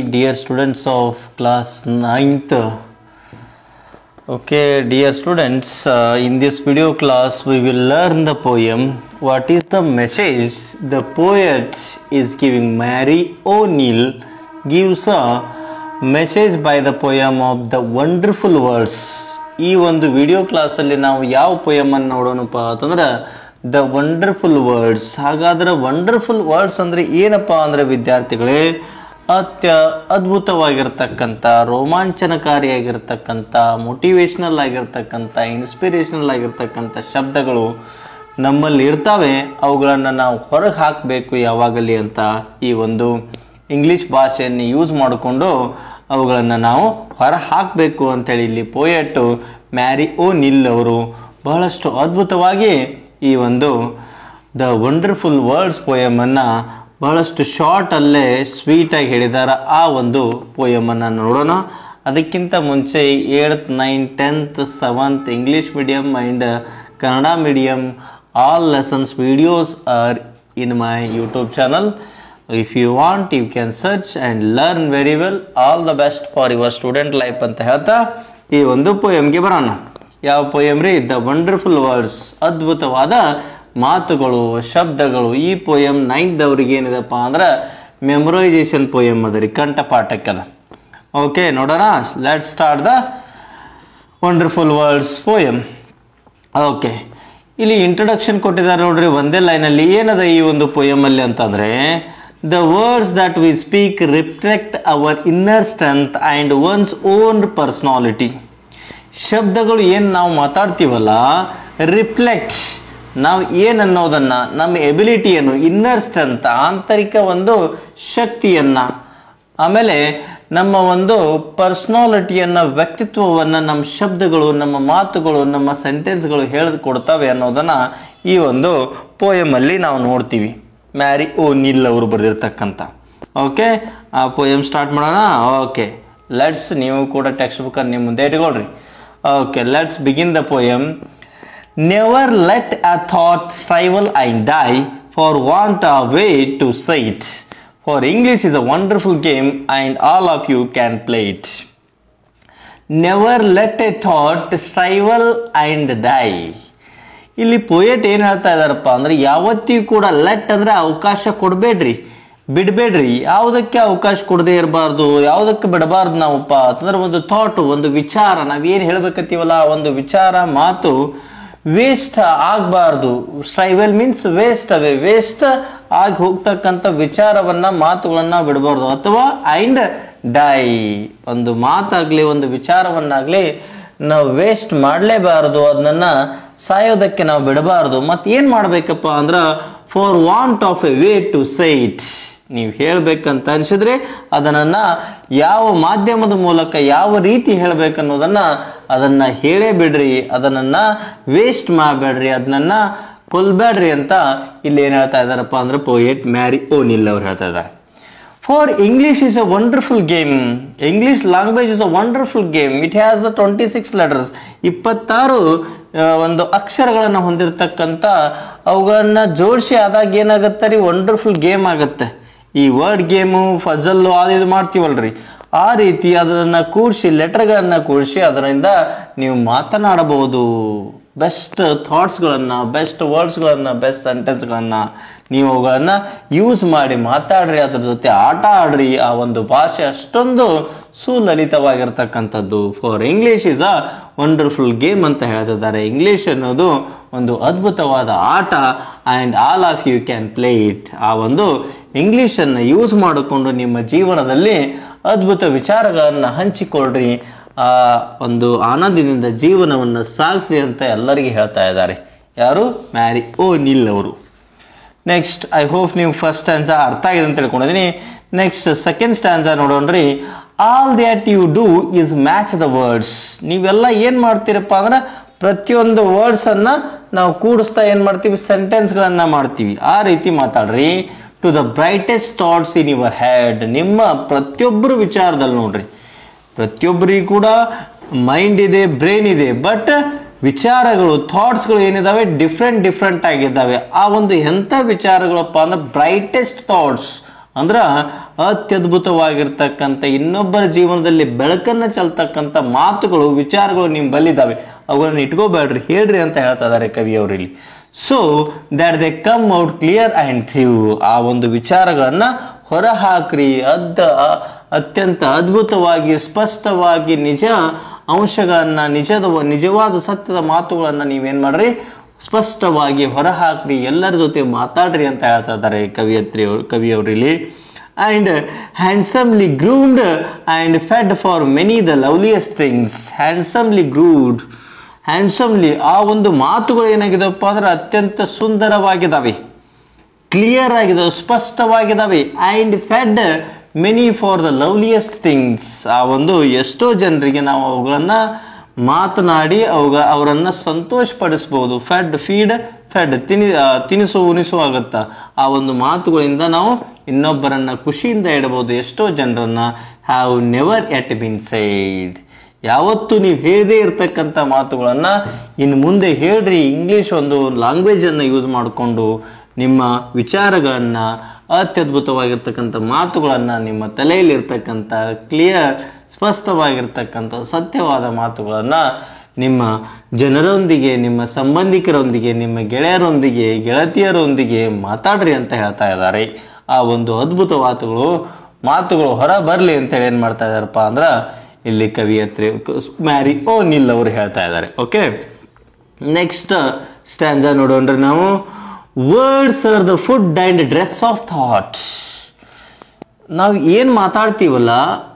Dear students of class 9th. Okay, dear students, in this video class we will learn the poem. What is the message the poet is giving? Mary O'Neill gives a message by the poem of the wonderful words. ಈ ಒಂದು video ಕ್ಲಾಸಲ್ಲಿ ನಾವು ಯಾವ ಪೋಯಮನ್ನು ನೋಡೋಣಪ್ಪ ಅಂತಂದ್ರೆ the wonderful words. ಹಾಗಾದ್ರೆ wonderful words ಅಂದರೆ ಏನಪ್ಪ ಅಂದರೆ ವಿದ್ಯಾರ್ಥಿಗಳೇ, ಅದ್ಭುತವಾಗಿರ್ತಕ್ಕಂಥ, ರೋಮಾಂಚನಕಾರಿಯಾಗಿರ್ತಕ್ಕಂಥ, ಮೋಟಿವೇಶ್ನಲ್ ಆಗಿರ್ತಕ್ಕಂಥ, ಇನ್ಸ್ಪಿರೇಷನಲ್ ಆಗಿರ್ತಕ್ಕಂಥ ಶಬ್ದಗಳು ನಮ್ಮಲ್ಲಿ ಇರ್ತವೆ. ಅವುಗಳನ್ನು ನಾವು ಹೊರಗೆ ಹಾಕಬೇಕು ಯಾವಾಗಲಿ ಅಂತ ಈ ಒಂದು ಇಂಗ್ಲೀಷ್ ಭಾಷೆಯನ್ನು ಯೂಸ್ ಮಾಡಿಕೊಂಡು ಅವುಗಳನ್ನು ನಾವು ಹೊರ ಹಾಕಬೇಕು ಅಂಥೇಳಿ ಇಲ್ಲಿ ಪೋಯೆಟ್ಟು ಮ್ಯಾರಿ ಓನಿಲ್ ಅವರು ಬಹಳಷ್ಟು ಅದ್ಭುತವಾಗಿ ಈ ಒಂದು ದ ವಂಡರ್ಫುಲ್ ವರ್ಡ್ಸ್ ಪೋಯಮನ್ನು ಬಹಳಷ್ಟು ಶಾರ್ಟಲ್ಲೇ ಸ್ವೀಟಾಗಿ ಹೇಳಿದ್ದಾರೆ. ಆ ಒಂದು ಪೋಯಮನ್ನು ನೋಡೋಣ. ಅದಕ್ಕಿಂತ ಮುಂಚೆ 8th, 9th, 10th, 7th English medium and Kannada medium all lessons videos are in my YouTube channel. If you want, you can search and learn very well. All the best for your student life ಅಂತ ಹೇಳ್ತಾ ಈ ಒಂದು ಪೋಯಮ್ಗೆ ಬರೋಣ. ಯಾವ poem ರೀ? The wonderful words, ಅದ್ಭುತವಾದ ಮಾತುಗಳು, ಶಬ್ದಗಳು. ಈ ಪೋಯಮ್ 9th ಅವ್ರಿಗೆ ಏನಿದೆಪ್ಪ ಅಂದ್ರೆ ಮೆಮೊರೈಸೇಷನ್ ಪೋಯಮ್ ಅದ ರೀ, ಕಂಠಪಾಠಕ್ಕದ. ಓಕೆ, ನೋಡೋಣ. Let start the wonderful words poem. Okay, ಇಲ್ಲಿ ಇಂಟ್ರೊಡಕ್ಷನ್ ಕೊಟ್ಟಿದ್ದಾರೆ ನೋಡ್ರಿ ಒಂದೇ ಲೈನಲ್ಲಿ. ಏನದ ಈ ಒಂದು ಪೋಯಮಲ್ಲಿ ಅಂತಂದ್ರೆ, the words that we speak reflect our inner strength and one's own personality. ಶಬ್ದಗಳು ಏನು ನಾವು ಮಾತಾಡ್ತೀವಲ್ಲ, ರಿಫ್ಲೆಕ್ಟ್ ನಾವು ಏನು ಅನ್ನೋದನ್ನು, ನಮ್ಮ ಎಬಿಲಿಟಿಯನ್ನು, ಇನ್ನರ್ ಸ್ಟ್ರೆಂತ್ ಆಂತರಿಕ ಒಂದು ಶಕ್ತಿಯನ್ನು, ಆಮೇಲೆ ನಮ್ಮ ಒಂದು ಪರ್ಸನಾಲಿಟಿಯನ್ನು, ವ್ಯಕ್ತಿತ್ವವನ್ನು ನಮ್ಮ ಶಬ್ದಗಳು, ನಮ್ಮ ಮಾತುಗಳು, ನಮ್ಮ ಸೆಂಟೆನ್ಸ್ಗಳು ಹೇಳಿಕೊಡ್ತವೆ ಅನ್ನೋದನ್ನು ಈ ಒಂದು ಪೋಯಮಲ್ಲಿ ನಾವು ನೋಡ್ತೀವಿ. ಮ್ಯಾರಿ ಓನಿಲ್ ಅವರು ಬರೆದಿರ್ತಕ್ಕಂಥ. ಓಕೆ, ಆ ಪೋಯಮ್ ಸ್ಟಾರ್ಟ್ ಮಾಡೋಣ. ಓಕೆ, ಲೆಟ್ಸ್, ನೀವು ಕೂಡ ಟೆಕ್ಸ್ಟ್ ಬುಕ್ಕನ್ನು ನಿಮ್ಮ ಮುಂದೆ ಇಟ್ಕೊಳ್ರಿ. Okay, let's begin the poem. Never let a thought shrivel and die for want a way to say it. For English is a wonderful game and all of you can play it. Never let a thought strive and die. ಇಲ್ಲಿ poet ಏನು ಹೇಳ್ತಾ ಇದ್ದಾರಪ್ಪ ಅಂದ್ರೆ, ಯಾವತ್ತಿಗೂ ಕೂಡ let ಅಂದರೆ ಅವಕಾಶ ಕೊಡಬೇಡ್ರಿ, ಬಿಡಬೇಡ್ರಿ. ಯಾವುದಕ್ಕೆ ಅವಕಾಶ ಕೊಡದೇ ಇರಬಾರ್ದು, ಯಾವುದಕ್ಕೆ ಬಿಡಬಾರ್ದು ನಾವಪ್ಪ ಅಂತಂದ್ರೆ, ಒಂದು ಥಾಟು, ಒಂದು ವಿಚಾರ, ನಾವೇನು ಹೇಳ್ಬೇಕತ್ತೀವಲ್ಲ ಒಂದು ವಿಚಾರ, ಮಾತು ವೇಸ್ಟ್ ಆಗಬಾರ್ದು. ಸ್ಟ್ರೈವಲ್ ಮೀನ್ಸ್ ವೇಸ್ಟ್ ಅವೇ, ವೇಸ್ಟ್ ಆಗಿ ಹೋಗ್ತಕ್ಕಂಥ ವಿಚಾರವನ್ನ, ಮಾತುಗಳನ್ನ ಬಿಡಬಾರ್ದು. ಅಥವಾ ಐಂಡ್ ಡೈ, ಒಂದು ಮಾತಾಗ್ಲಿ ಒಂದು ವಿಚಾರವನ್ನಾಗ್ಲಿ ನಾವು ವೇಸ್ಟ್ ಮಾಡಲೇಬಾರ್ದು, ಅದನ್ನ ಸಾಯೋದಕ್ಕೆ ನಾವು ಬಿಡಬಾರ್ದು. ಮತ್ತೆ ಏನು ಮಾಡಬೇಕಪ್ಪ ಅಂದ್ರೆ, for want of a way to say it. ನೀವು ಹೇಳಬೇಕಂತ ಅನ್ಸಿದ್ರೆ ಅದನ್ನು ಯಾವ ಮಾಧ್ಯಮದ ಮೂಲಕ ಯಾವ ರೀತಿ ಹೇಳಬೇಕನ್ನೋದನ್ನು ಅದನ್ನು ಹೇಳೇ ಬಿಡ್ರಿ, ಅದನ್ನು ವೇಸ್ಟ್ ಮಾಡಬೇಡ್ರಿ, ಅದನ್ನು ಕೊಲ್ಬೇಡ್ರಿ ಅಂತ ಇಲ್ಲಿ ಏನು ಹೇಳ್ತಾ ಇದ್ದಾರಪ್ಪ ಅಂದ್ರೆ ಪೋಯೆಟ್ ಮ್ಯಾರಿ ಓನಿಲ್ ಅವ್ರು ಹೇಳ್ತಾ ಇದ್ದಾರೆ. For English is a wonderful game. English language is a wonderful game. It has the 26 letters. 26 ಒಂದು ಅಕ್ಷರಗಳನ್ನು ಹೊಂದಿರತಕ್ಕಂಥ, ಅವುಗಳನ್ನ ಜೋಡಿಸಿ ಆದಾಗ ಏನಾಗುತ್ತೆ ರೀ, ವಂಡರ್ಫುಲ್ ಗೇಮ್ ಆಗುತ್ತೆ. ಈ ವರ್ಡ್ ಗೇಮು, ಫಜಲ್ಲು ಅದು ಇದು ಮಾಡ್ತೀವಲ್ರಿ, ಆ ರೀತಿ ಅದನ್ನು ಕೂಡಿಸಿ, ಲೆಟರ್ಗಳನ್ನು ಕೂಡಿಸಿ ಅದರಿಂದ ನೀವು ಮಾತನಾಡಬಹುದು. ಬೆಸ್ಟ್ ಥಾಟ್ಸ್ಗಳನ್ನು, ಬೆಸ್ಟ್ ವರ್ಡ್ಸ್ಗಳನ್ನು, ಬೆಸ್ಟ್ ಸೆಂಟೆನ್ಸ್ಗಳನ್ನು ನೀವು ಅವುಗಳನ್ನು ಯೂಸ್ ಮಾಡಿ ಮಾತಾಡ್ರಿ, ಅದ್ರ ಜೊತೆ ಆಟ ಆಡ್ರಿ. ಆ ಒಂದು ಭಾಷೆ ಅಷ್ಟೊಂದು ಸುಲಲಿತವಾಗಿರ್ತಕ್ಕಂಥದ್ದು. For English is a wonderful game ಅಂತ ಹೇಳ್ತಿದ್ದಾರೆ. ಇಂಗ್ಲೀಷ್ ಅನ್ನೋದು ಒಂದು ಅದ್ಭುತವಾದ ಆಟ and all of you can play it. ಆ ಒಂದು ಇಂಗ್ಲೀಷನ್ನು ಯೂಸ್ ಮಾಡಿಕೊಂಡು ನಿಮ್ಮ ಜೀವನದಲ್ಲಿ ಅದ್ಭುತ ವಿಚಾರಗಳನ್ನು ಹಂಚಿಕೊಳ್ಳ್ರಿ, ಆ ಒಂದು ಆನಂದದಿಂದ ಜೀವನವನ್ನು ಸಾಗಿಸ್ರಿ ಅಂತ ಎಲ್ಲರಿಗೆ ಹೇಳ್ತಾ ಇದ್ದಾರೆ. ಯಾರು? ಮ್ಯಾರಿ ಓನಿಲ್ ಅವರು. ನೆಕ್ಸ್ಟ್, ಐ ಹೋಪ್ ನೀವು ಫಸ್ಟ್ ಸ್ಟ್ಯಾನ್ಸಾ ಅರ್ಥ ಆಗಿದೆ ಅಂತ ತಿಳ್ಕೊಂಡಿದ್ದೀನಿ. ನೆಕ್ಸ್ಟ್ ಸೆಕೆಂಡ್ ಸ್ಟ್ಯಾನ್ಸಾ ನೋಡೋಣ್ರಿ. All that you do is match the words. ನೀವೆಲ್ಲ ಏನು ಮಾಡ್ತೀರಪ್ಪ ಅಂದ್ರೆ, ಪ್ರತಿಯೊಂದು ವರ್ಡ್ಸನ್ನು ನಾವು ಕೂಡಿಸ್ತಾ ಏನು ಮಾಡ್ತೀವಿ, ಸೆಂಟೆನ್ಸ್ಗಳನ್ನು ಮಾಡ್ತೀವಿ. ಆ ರೀತಿ ಮಾತಾಡ್ರಿ. To the brightest thoughts in your head. ನಿಮ್ಮ ಪ್ರತಿಯೊಬ್ಬರು ವಿಚಾರದಲ್ಲಿ ನೋಡ್ರಿ, ಪ್ರತಿಯೊಬ್ಬರಿಗೂ ಕೂಡ ಮೈಂಡ್ ಇದೆ, ಬ್ರೈನ್ ಇದೆ, ಬಟ್ ವಿಚಾರಗಳು, ಥಾಟ್ಸ್ಗಳು ಏನಿದಾವೆ ಡಿಫ್ರೆಂಟ್ ಆಗಿದ್ದಾವೆ. ಆ ಒಂದು ಎಂಥ ವಿಚಾರಗಳಪ್ಪ ಅಂದ್ರೆ ಬ್ರೈಟೆಸ್ಟ್ ಥಾಟ್ಸ್, ಅಂದ್ರೆ ಅತ್ಯದ್ಭುತವಾಗಿರ್ತಕ್ಕಂಥ ಇನ್ನೊಬ್ಬರ ಜೀವನದಲ್ಲಿ ಬೆಳಕನ್ನು ಚೆಲ್ತಕ್ಕಂಥ ಮಾತುಗಳು ವಿಚಾರಗಳು ನಿಮ್ಮ ಬಲ್ಲಿದ್ದಾವೆ, ಅವುಗಳನ್ನ ಇಟ್ಕೋಬೇಡ್ರಿ, ಹೇಳ್ರಿ ಅಂತ ಹೇಳ್ತಾ ಇದ್ದಾರೆ ಕವಿಯವರು ಇಲ್ಲಿ. So that they come out clear and through, ಆ ಒಂದು ವಿಚಾರಗಳನ್ನ ಹೊರಹಾಕ್ರಿ, ಅತ್ಯಂತ ಅದ್ಭುತವಾಗಿ ಸ್ಪಷ್ಟವಾಗಿ ನಿಜ ಅಂಶಗಳನ್ನ ನಿಜವಾದ ಸತ್ಯದ ಮಾತುಗಳನ್ನ ನೀವೇನ್ ಮಾಡ್ರಿ, ಸ್ಪಷ್ಟವಾಗಿ ಹೊರಹಾಕ್ರಿ, ಎಲ್ಲರ ಜೊತೆ ಮಾತಾಡ್ರಿ ಅಂತ ಹೇಳ್ತಾ ಇದ್ದಾರೆ ಕವಿಯವರಲ್ಲಿ. And handsomely groomed and fed for many the loveliest things. Handsomely ಆ ಒಂದು ಮಾತುಗಳು ಏನಾಗಿದೆಪ್ಪ ಅಂದ್ರೆ ಅತ್ಯಂತ ಸುಂದರವಾಗಿದ್ದಾವೆ, ಕ್ಲಿಯರ್ ಆಗಿದಾವೆ, ಸ್ಪಷ್ಟವಾಗಿದ್ದಾವೆ. And fed many for the loveliest things, ಆ ಒಂದು ಎಷ್ಟೋ ಜನರಿಗೆ ನಾವು ಅವುಗಳನ್ನ ಮಾತನಾಡಿ ಅವರನ್ನ ಸಂತೋಷಪಡಿಸ್ಬೋದು. ಫೆಡ್ ತಿನಿಸು ಉಣಿಸು ಆಗುತ್ತ, ಆ ಒಂದು ಮಾತುಗಳಿಂದ ನಾವು ಇನ್ನೊಬ್ಬರನ್ನ ಖುಷಿಯಿಂದ ಇಡಬಹುದು. ಎಷ್ಟೋ ಜನರನ್ನ have never yet been said, ಯಾವತ್ತು ನೀವು ಹೇಳದೇ ಇರ್ತಕ್ಕಂಥ ಮಾತುಗಳನ್ನ ಇನ್ನು ಮುಂದೆ ಹೇಳ್ರಿ. ಇಂಗ್ಲಿಷ್ ಒಂದು ಲ್ಯಾಂಗ್ವೇಜ್ ಅನ್ನು ಯೂಸ್ ಮಾಡಿಕೊಂಡು ನಿಮ್ಮ ವಿಚಾರಗಳನ್ನ, ಅತ್ಯದ್ಭುತವಾಗಿರ್ತಕ್ಕಂಥ ಮಾತುಗಳನ್ನ, ನಿಮ್ಮ ತಲೆಯಲ್ಲಿರ್ತಕ್ಕಂಥ ಕ್ಲಿಯರ್ ಸ್ಪಷ್ಟವಾಗಿರ್ತಕ್ಕಂಥ ಸತ್ಯವಾದ ಮಾತುಗಳನ್ನ ನಿಮ್ಮ ಜನರೊಂದಿಗೆ, ನಿಮ್ಮ ಸಂಬಂಧಿಕರೊಂದಿಗೆ, ನಿಮ್ಮ ಗೆಳತಿಯರೊಂದಿಗೆ ಮಾತಾಡ್ರಿ ಅಂತ ಹೇಳ್ತಾ ಇದ್ದಾರೆ. ಆ ಒಂದು ಅದ್ಭುತ ಮಾತುಗಳು ಹೊರ ಬರಲಿ ಅಂತೇಳಿ ಏನ್ ಮಾಡ್ತಾ ಇದಾರಪ್ಪ ಅಂದ್ರ ಇಲ್ಲಿ ಕವಿಯತ್ರಿ ಮ್ಯಾರಿ ಓನಿಲ್ ಅವರು ಹೇಳ್ತಾ ಇದ್ದಾರೆ. ಓಕೆ, ನೆಕ್ಸ್ಟ್ ಸ್ಟ್ಯಾನ್ಜಾ ನೋಡೋಣ್ರಿ ನಾವು. Words are the food and dress of thoughts. ನಾವು ಏನು ಮಾತಾಡ್ತೀವಲ್ಲ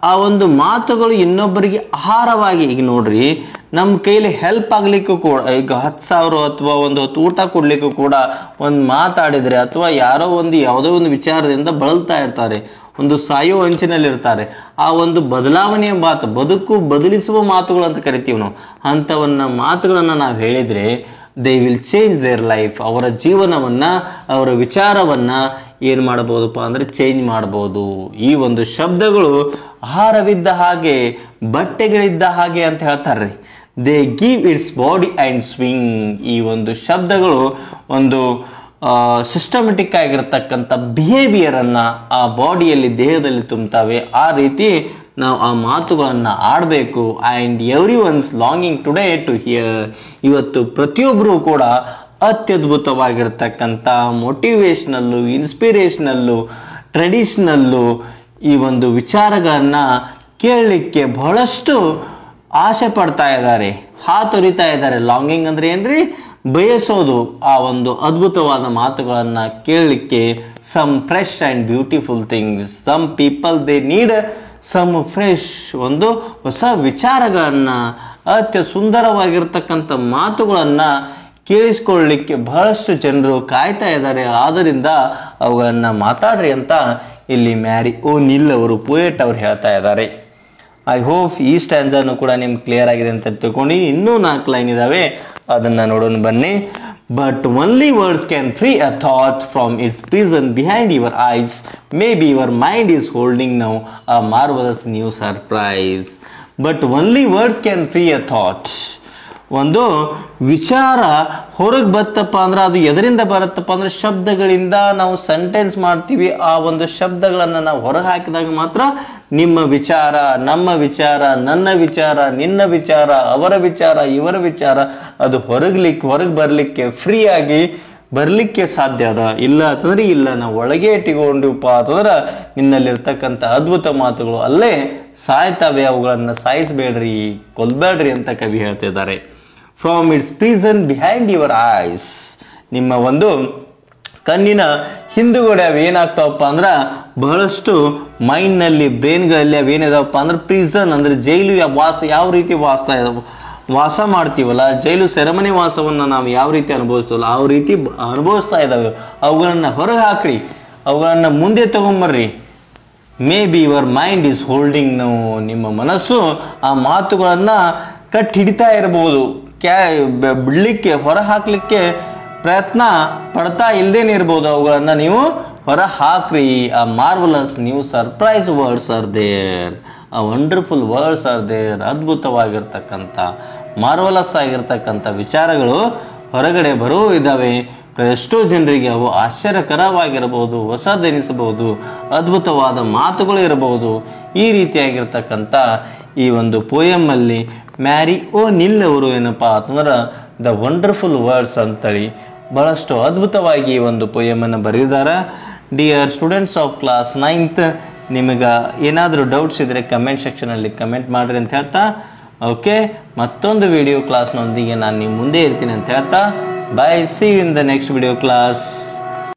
ಆ ಒಂದು ಮಾತುಗಳು ಇನ್ನೊಬ್ಬರಿಗೆ ಆಹಾರವಾಗಿ, ಈಗ ನೋಡ್ರಿ ನಮ್ಮ ಕೈಲಿ ಹೆಲ್ಪ್ ಆಗ್ಲಿಕ್ಕೂ ಕೂಡ, ಈಗ 10,000 ಅಥವಾ ಒಂದು ಹೊತ್ತು ಊಟ ಕೊಡ್ಲಿಕ್ಕೂ ಕೂಡ ಒಂದು ಮಾತಾಡಿದ್ರೆ, ಅಥವಾ ಯಾರೋ ಒಂದು ಯಾವುದೋ ಒಂದು ವಿಚಾರದಿಂದ ಬಳಲ್ತಾ ಇರ್ತಾರೆ, ಒಂದು ಸಾಯೋ ಅಂಚಿನಲ್ಲಿ ಇರ್ತಾರೆ, ಆ ಒಂದು ಬದಲಾವಣೆಯ ಬದುಕು ಬದಲಿಸುವ ಮಾತುಗಳು ಅಂತ ಕರಿತೀವಿ ನಾವು. ಅಂಥವನ್ನ ಮಾತುಗಳನ್ನ ನಾವು ಹೇಳಿದ್ರೆ they will change their life, ಅವರ ಜೀವನವನ್ನ, ಅವರ ವಿಚಾರವನ್ನ ಏನು ಮಾಡಬಹುದಪ್ಪ ಅಂದ್ರೆ ಚೇಂಜ್ ಮಾಡಬಹುದು. ಈ ಒಂದು ಶಬ್ದಗಳು ಆಹಾರವಿದ್ದ ಹಾಗೆ, ಬಟ್ಟೆಗಳಿದ್ದ ಹಾಗೆ ಅಂತ ಹೇಳ್ತಾರ್ರಿ. They give its body and swing. ಈ ಒಂದು ಶಬ್ದಗಳು ಒಂದು ಸಿಸ್ಟಮೆಟಿಕ್ ಆಗಿರತಕ್ಕಂಥ ಬಿಹೇವಿಯರ್ ಅನ್ನ ಆ ಬಾಡಿಯಲ್ಲಿ, ದೇಹದಲ್ಲಿ ತುಂಬುತ್ತವೆ. ಆ ರೀತಿ ನಾವು ಆ ಮಾತುಗಳನ್ನು ಆಡಬೇಕು. And everyone's longing today to hear. ಇವತ್ತು ಪ್ರತಿಯೊಬ್ಬರೂ ಕೂಡ ಅತ್ಯದ್ಭುತವಾಗಿರ್ತಕ್ಕಂಥ ಮೋಟಿವೇಶ್ನಲ್ಲು, ಇನ್ಸ್ಪಿರೇಷನಲ್ಲು, ಟ್ರೆಡಿಷ್ನಲ್ಲು ಈ ಒಂದು ವಿಚಾರಗಳನ್ನ ಕೇಳಲಿಕ್ಕೆ ಬಹಳಷ್ಟು ಆಸೆ ಪಡ್ತಾ ಇದ್ದಾರೆ, ಹಾತೊರಿತಾ ಇದ್ದಾರೆ. ಲಾಂಗಿಂಗ್ ಅಂದ್ರೆ ಏನ್ರಿ, ಬಯಸೋದು. ಆ ಒಂದು ಅದ್ಭುತವಾದ ಮಾತುಗಳನ್ನ ಕೇಳಲಿಕ್ಕೆ. Some fresh and beautiful things. Some people they need some fresh, ಒಂದು ಹೊಸ ವಿಚಾರಗಳನ್ನ, ಸುಂದರವಾಗಿರ್ತಕ್ಕಂಥ ಮಾತುಗಳನ್ನ ಕೇಳಿಸ್ಕೊಳ್ಳಲಿಕ್ಕೆ ಬಹಳಷ್ಟು ಜನರು ಕಾಯ್ತಾ ಇದ್ದಾರೆ. ಆದ್ದರಿಂದ ಅವುಗಳನ್ನ ಮಾತಾಡ್ರಿ ಅಂತ ಇಲ್ಲಿ ಮ್ಯಾರಿ ಓನಿಲ್ ಅವರು, ಪೋಯೆಟ್ ಅವರು ಹೇಳ್ತಾ ಇದ್ದಾರೆ. ಐ ಹೋಪ್ ಈ ಸ್ಟ್ಯಾನ್ಜಾನು ಕೂಡ ನಿಮ್ಗೆ ಕ್ಲಿಯರ್ ಆಗಿದೆ ಅಂತ ತಿಳ್ಕೊಂಡು, ಇನ್ನೂ 4 ಲೈನ್ ಇದಾವೆ, ಅದನ್ನ ನೋಡೋಣ ಬನ್ನಿ. But only words can free a thought from its prison behind your eyes. Maybe your mind is holding now a marvelous new surprise. But only words can free a thought. ಒಂದು ವಿಚಾರ ಹೊರಗೆ ಬರ್ತಪ್ಪ ಅಂದ್ರೆ ಅದು ಎದರಿಂದ ಬರುತ್ತಪ್ಪ ಅಂದ್ರೆ ಶಬ್ದಗಳಿಂದ. ನಾವು ಸೆಂಟೆನ್ಸ್ ಮಾಡ್ತೀವಿ, ಆ ಒಂದು ಶಬ್ದಗಳನ್ನು ನಾವು ಹೊರಗೆ ಹಾಕಿದಾಗ ಮಾತ್ರ ನಿಮ್ಮ ವಿಚಾರ, ನಮ್ಮ ವಿಚಾರ, ನನ್ನ ವಿಚಾರ, ನಿನ್ನ ವಿಚಾರ, ಅವರ ವಿಚಾರ, ಇವರ ವಿಚಾರ ಅದು ಹೊರಗೆ ಬರಲಿಕ್ಕೆ ಫ್ರೀ ಆಗಿ ಬರಲಿಕ್ಕೆ ಸಾಧ್ಯ ಅದ. ಇಲ್ಲ ಅಂತಂದ್ರೆ ಇಲ್ಲ, ನಾವು ಒಳಗೆ ಇಟ್ಟುಕೊಂಡಿವಪ್ಪ ಅಂತಂದ್ರೆ ನಿನ್ನಲ್ಲಿರ್ತಕ್ಕಂಥ ಅದ್ಭುತ ಮಾತುಗಳು ಅಲ್ಲೇ ಸಾಯ್ತವೆ. ಅವುಗಳನ್ನು ಸಾಯಿಸಬೇಡ್ರಿ, ಕೊಲ್ಬೇಡ್ರಿ ಅಂತ ಕವಿ ಹೇಳ್ತಿದ್ದಾರೆ. From its prison behind your eyes. ನಿಮ್ಮ ಒಂದು ಕಣ್ಣಿನ ಹಿಂದುಗಡೆ ಅವೇನಾಗ್ತಾವಪ್ಪ ಅಂದ್ರೆ ಬಹಳಷ್ಟು ಮೈಂಡ್ನಲ್ಲಿ, ಬ್ರೈನ್ಗಳಲ್ಲಿ ಅವೇನಿದಾವಪ್ಪ ಅಂದ್ರೆ ಪ್ರಿಸನ್ ಅಂದ್ರೆ ಜೈಲು ಯಾವ ರೀತಿ ವಾಸ ಮಾಡ್ತೀವಲ್ಲ, ಜೈಲು ಸೆರೆಮನೆ ವಾಸವನ್ನು ನಾವು ಯಾವ ರೀತಿ ಅನುಭವಿಸ್ತೀವಲ್ಲ ಆ ರೀತಿ ಅನುಭವಿಸ್ತಾ ಇದ್ದಾವೆ. ಅವುಗಳನ್ನ ಹೊರಗೆ ಹಾಕ್ರಿ, ಅವುಗಳನ್ನ ಮುಂದೆ ತಗೊಂಬರ್ರಿ. Maybe your mind is holding ನಾವು. ನಿಮ್ಮ ಮನಸ್ಸು ಆ ಮಾತುಗಳನ್ನ ಕಟ್ಟಿ ಹಿಡಿತಾ ಇರಬಹುದು, ಬಿಡ್ಲಿಕ್ಕೆ, ಹೊರ ಹಾಕ್ಲಿಕ್ಕೆ ಪ್ರಯತ್ನ ಪಡ್ತಾ ಇಲ್ದೇನೆ ಇರ್ಬೋದು. ಅವುಗಳನ್ನ ನೀವು ಹೊರ ಹಾಕ್ರಿ. ಆ marvellous new surprise words are there. ಆ ವಂಡರ್ಫುಲ್ ವರ್ಡ್ಸ್ ಆರ್ ದೇರ್. ಅದ್ಭುತವಾಗಿರ್ತಕ್ಕಂಥ, ಮಾರ್ವಲಸ್ ಆಗಿರ್ತಕ್ಕಂಥ ವಿಚಾರಗಳು ಹೊರಗಡೆ ಇದ್ದಾವೆ. ಎಷ್ಟೋ ಜನರಿಗೆ ಅವು ಆಶ್ಚರ್ಯಕರವಾಗಿರಬಹುದು, ಹೊಸದೆನಿಸಬಹುದು, ಅದ್ಭುತವಾದ ಮಾತುಗಳು ಇರಬಹುದು. ಈ ರೀತಿಯಾಗಿರ್ತಕ್ಕಂಥ ಈ ಒಂದು ಪೋಯಮಲ್ಲಿ ಮ್ಯಾರಿ ಓ ನಿಲ್ ಅವರು ಏನಪ್ಪಾ ಅಂತಂದ್ರೆ ದ ವಂಡರ್ಫುಲ್ ವರ್ಡ್ಸ್ ಅಂತೇಳಿ ಬಹಳಷ್ಟು ಅದ್ಭುತವಾಗಿ ಈ ಒಂದು ಪೋಯಮನ್ನು ಬರೆದಿದ್ದಾರೆ. Dear students of class 9th, ನಿಮಗೆ ಏನಾದರೂ ಡೌಟ್ಸ್ ಇದ್ದರೆ ಕಮೆಂಟ್ ಸೆಕ್ಷನಲ್ಲಿ ಕಮೆಂಟ್ ಮಾಡಿರಿ ಅಂತ ಹೇಳ್ತಾ, ಓಕೆ, ಮತ್ತೊಂದು ವಿಡಿಯೋ ಕ್ಲಾಸ್ನೊಂದಿಗೆ ನಾನು ನಿಮ್ಮ ಮುಂದೆ ಇರ್ತೀನಿ ಅಂತ ಹೇಳ್ತಾ, bye, see you in the next video class.